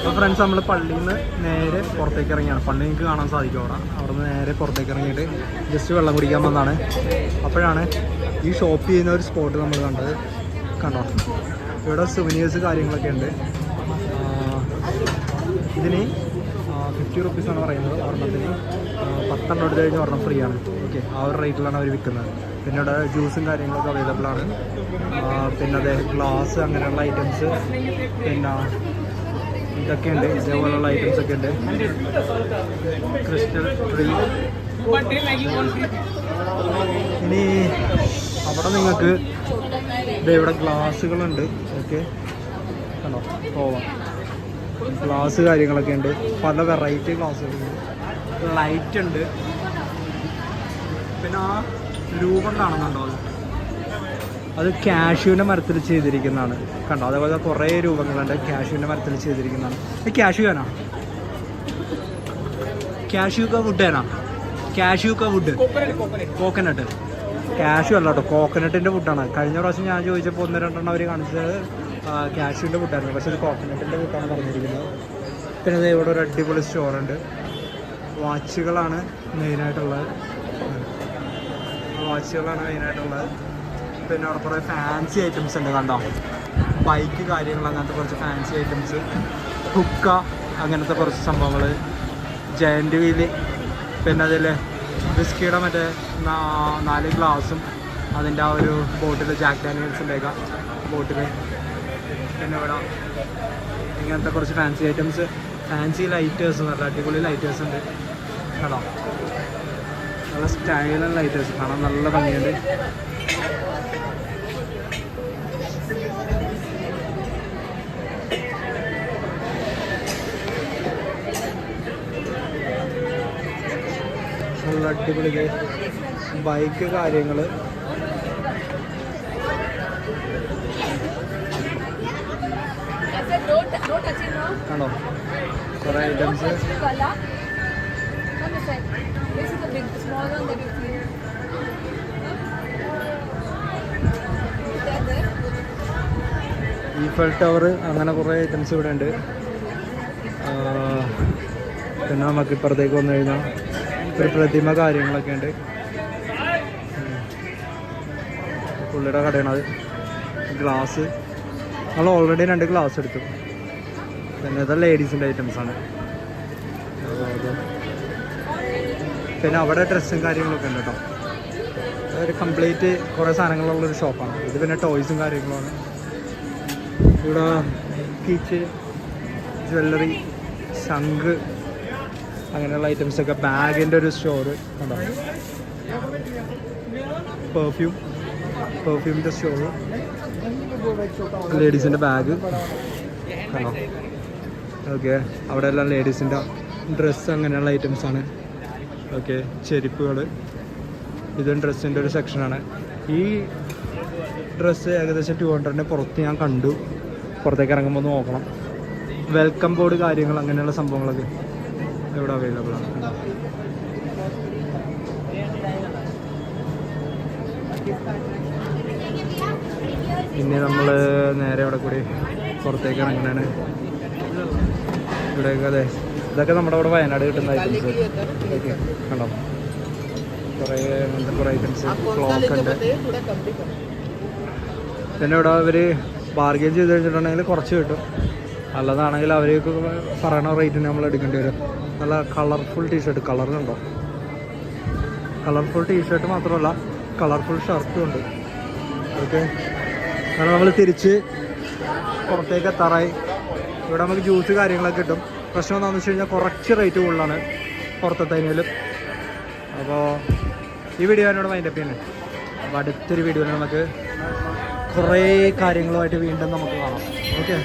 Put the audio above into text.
അപ്പോൾ ഫ്രണ്ട്സ് നമ്മൾ പള്ളിയിൽ നിന്ന് നേരെ പുറത്തേക്ക് ഇറങ്ങിയാണ്. പള്ളി നിങ്ങൾക്ക് കാണാൻ സാധിക്കും അവിടെ നിന്ന് നേരെ പുറത്തേക്ക് ഇറങ്ങിയിട്ട് ജസ്റ്റ് വെള്ളം കുടിക്കാൻ വന്നതാണ്. അപ്പോഴാണ് ഈ ഷോപ്പ് ചെയ്യുന്ന ഒരു സ്പോട്ട് നമ്മൾ കണ്ടത്. കണ്ടോ, ഇവിടെ സുവനീഴ്സ് കാര്യങ്ങളൊക്കെ ഉണ്ട്. ഇതിന് 50 റുപ്പീസാണ് പറയുന്നത് ഒരെണ്ണത്തിന്. 10 എടുത്ത് കഴിഞ്ഞ് ഒരെണ്ണം ഫ്രീ ആണ്. ഓക്കെ, ആ ഒരു റേറ്റിലാണ് അവർ വിൽക്കുന്നത്. പിന്നെ ഇവിടെ ജ്യൂസും കാര്യങ്ങളൊക്കെ അവൈലബിൾ ആണ്. പിന്നെ അതെ ഗ്ലാസ് അങ്ങനെയുള്ള ഐറ്റംസ്, പിന്നെ ഇതൊക്കെ ഉണ്ട്, ഇതേപോലെയുള്ള ഐറ്റംസ് ഒക്കെ ഉണ്ട്. Crystal tree. ഇനി അവിടെ നിങ്ങൾക്ക് ഇവിടെ ഗ്ലാസ്സുകളുണ്ട്. ഓക്കെ, കണ്ടോ, പോവാം. ഗ്ലാസ് കാര്യങ്ങളൊക്കെ ഉണ്ട്, പല വെറൈറ്റി ഗ്ലാസ്സുകളുണ്ട്. ലൈറ്റ് ഉണ്ട്. പിന്നെ ആ രൂപം കാണുന്നുണ്ടോ, അത് കാഷ്യൂവിൻ്റെ മരത്തിൽ ചെയ്തിരിക്കുന്നതാണ്. കണ്ടോ, അതേപോലെ കുറേ രൂപങ്ങളുണ്ട് കാഷ്യൂവിൻ്റെ മരത്തിൽ ചെയ്തിരിക്കുന്നതാണ്. ഇത് കാഷ്യൂ ആണോ? കാഷ്യൂ വുഡ് ആണോ? Cashew wood, coconut. കാഷ്യൂ അല്ല കേട്ടോ, കോക്കനട്ടിൻ്റെ വുഡാണ്. കഴിഞ്ഞ പ്രാവശ്യം ഞാൻ ചോദിച്ചപ്പോൾ 1-2 അവർ കാണിച്ചത് കാഷ്യൂവിൻ്റെ വുഡായിരുന്നു, പക്ഷേ ഇത് കോക്കനട്ടിൻ്റെ വുഡാണ് പറഞ്ഞിരിക്കുന്നത്. പിന്നെ അത് ഇവിടെ ഒരു അടിപൊളി സ്റ്റോറുണ്ട്. വാച്ചുകളാണ് മെയിനായിട്ടുള്ളത്. പിന്നെ അവിടെ കുറേ ഫാൻസി ഐറ്റംസ് ഉണ്ട്. കണ്ടോ, ബൈക്ക് കാര്യങ്ങൾ, അങ്ങനത്തെ കുറച്ച് ഫാൻസി ഐറ്റംസ്, ഹുക്ക അങ്ങനത്തെ കുറച്ച് സംഭവങ്ങൾ, ജയൻറ്റ് വീല്. പിന്നെ അതിൽ വിസ്കിയുടെ മറ്റേ 4 ഗ്ലാസും അതിൻ്റെ ആ ഒരു ബോട്ടിൽ, ജാക്ക് ഡാനിയൽസിൻ്റെയൊക്കെ ബോട്ടിൽ. പിന്നെ ഇവിടെ ഇങ്ങനത്തെ കുറച്ച് ഫാൻസി ഐറ്റംസ്, ഫാൻസി ലൈറ്റേഴ്സ്, നല്ല അടിപൊളി ലൈറ്റേഴ്സ് ഉണ്ട്. കേട്ടോ, നല്ല സ്റ്റൈലൻ ലൈറ്റേഴ്സ് കാണാൻ നല്ല ഭംഗിയുണ്ട്. നല്ല അടിപൊളി ബൈക്ക് കാര്യങ്ങൾ. കണ്ടോ, കുറേ ഐറ്റംസ്. ഈഫൽ ടവർ, അങ്ങനെ കുറേ ഐറ്റംസ് ഇവിടെ ഉണ്ട്. പിന്നെ നമുക്ക് ഇപ്പുറത്തേക്ക് വന്നു കഴിഞ്ഞാൽ ഒരു പ്രതിമ കാര്യങ്ങളൊക്കെ ഉണ്ട്. പുള്ളിയുടെ കടയാണത്. ഗ്ലാസ് നമ്മൾ ഓൾറെഡി 2 ഗ്ലാസ് എടുത്തു. പിന്നെ ഇത് ലേഡീസിൻ്റെ ഐറ്റംസാണ്. പിന്നെ അവിടെ ഡ്രസ്സും കാര്യങ്ങളൊക്കെ ഉണ്ട് കേട്ടോ. അതൊരു കംപ്ലീറ്റ് കുറേ സാധനങ്ങളുള്ളൊരു ഷോപ്പാണ് ഇത്. പിന്നെ ടോയ്സും കാര്യങ്ങളുമാണ് ഇവിടെ. കീച്ച്, ജ്വല്ലറി, ശംഖ് അങ്ങനെയുള്ള ഐറ്റംസൊക്കെ. ബാഗിൻ്റെ ഒരു സ്റ്റോറ് കണ്ടോ, പെർഫ്യൂമിൻ്റെ സ്റ്റോറ്, ലേഡീസിൻ്റെ ബാഗ് കണ്ടോ. ഓക്കെ, അവിടെ എല്ലാം ലേഡീസിൻ്റെ ഡ്രസ്സ് അങ്ങനെയുള്ള ഐറ്റംസാണ്. ഓക്കെ, ചെരുപ്പുകൾ, ഇതും ഡ്രസ്സിൻ്റെ ഒരു സെക്ഷനാണ്. ഈ ഡ്രസ്സ് ഏകദേശം 200-ന് പുറത്ത് ഞാൻ കണ്ടു. പുറത്തേക്ക് ഇറങ്ങുമ്പോൾ നോക്കണം. വെൽക്കം ബോർഡ് കാര്യങ്ങൾ അങ്ങനെയുള്ള സംഭവങ്ങളൊക്കെ ഇവിടെ അവൈലബിൾ ആണ്. പിന്നെ നമ്മൾ നേരെ ഇവിടെ കൂടി പുറത്തേക്ക് ഇറങ്ങുന്നതാണ്. ഇവിടെയൊക്കെ അതെ, ഇതൊക്കെ നമ്മുടെ ഇവിടെ വയനാട് കിട്ടുന്ന ഐറ്റംസ്. ഓക്കെ, കണ്ടോ, കുറേ ഐറ്റംസ്. ക്ലോക്ക് ഉണ്ട്. പിന്നെ ഇവിടെ അവർ ബാർഗെയിൻ ചെയ്ത് കഴിഞ്ഞിട്ടുണ്ടെങ്കിൽ കുറച്ച് കിട്ടും. അല്ലതാണെങ്കിൽ അവർക്ക് പറയണ റേറ്റിന് നമ്മൾ എടുക്കേണ്ടി വരും. നല്ല കളർഫുൾ ടീഷർട്ട്, കളറുണ്ടോ, കളർഫുൾ ടീഷർട്ട് മാത്രമല്ല കളർഫുൾ ഷർട്ടും ഉണ്ട്. ഓക്കെ, കാരണം നമ്മൾ തിരിച്ച് പുറത്തേക്ക് എത്താറായി. ഇവിടെ നമുക്ക് ജ്യൂസ് കാര്യങ്ങളൊക്കെ കിട്ടും. പ്രശ്നം എന്താണെന്ന് വെച്ച് കഴിഞ്ഞാൽ കുറച്ച് റേറ്റ് കൂടുതലാണ് പുറത്തെത്തതിനും. അപ്പോൾ ഈ വീഡിയോ എന്നോട് വൈൻഡപ്പ് ചെയ്യുന്നത്. അപ്പോൾ അടുത്തൊരു വീഡിയോയിൽ നമുക്ക് കുറേ കാര്യങ്ങളുമായിട്ട് വീണ്ടും നമുക്ക് കാണാം. ഓക്കെ.